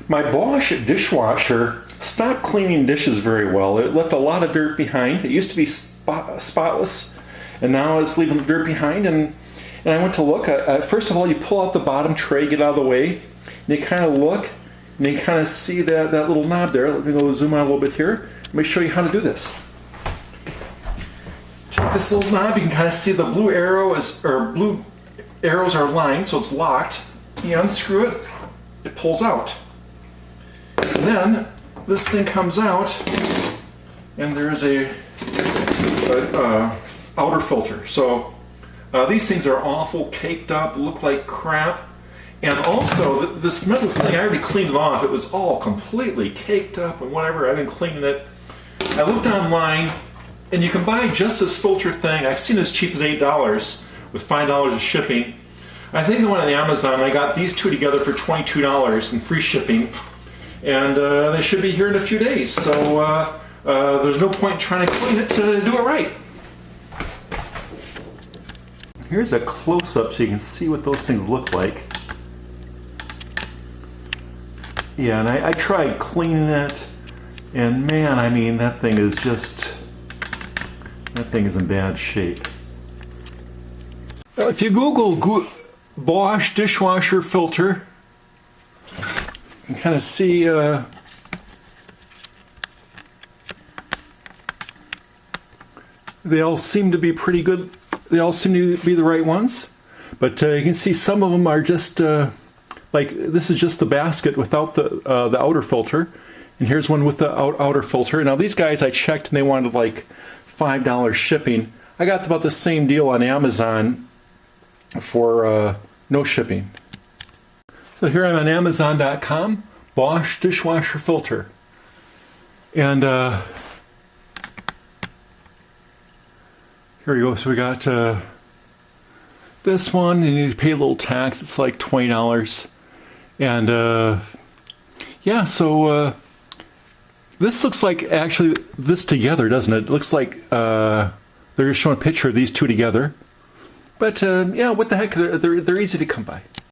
My Bosch dishwasher stopped cleaning dishes very well. It left a lot of dirt behind. It used to be spotless, and now it's leaving dirt behind. And I went to look. First of all, you pull out the bottom tray, get out of the way, and you kind of look, and you kind of see that little knob there. Let me go zoom out a little bit here. Let me show you how to do this. Take this little knob. You can kind of see the blue arrows are lined, so it's locked. You unscrew it. It pulls out. And then this thing comes out, and there's a outer filter. So these things are awful caked up, look like crap. And also this metal thing, I already cleaned it off. It was all completely caked up and whatever. I've been cleaning it. I looked online, and you can buy just this filter thing. I've seen it as cheap as $8 with $5 of shipping. I think I went on Amazon. I got these two together for $22 and free shipping. And they should be here in a few days, so there's no point in trying to clean it to do it right. Here's a close-up so you can see what those things look like. Yeah, and I tried cleaning it, and man, I mean, that thing is in bad shape. If you Google Bosch dishwasher filter, you can kind of see they all seem to be pretty good. They all seem to be the right ones, but you can see some of them are just like this is just the basket without the outer filter, and here's one with the outer filter. Now these guys I checked and they wanted like $5 shipping. I got about the same deal on Amazon for no shipping. So here I'm on Amazon.com, Bosch dishwasher filter. And here we go. So we got this one, and you need to pay a little tax. It's like $20. And yeah, so this looks like actually this together, doesn't it? It looks like they're just showing a picture of these two together. But yeah, what the heck? They're easy to come by.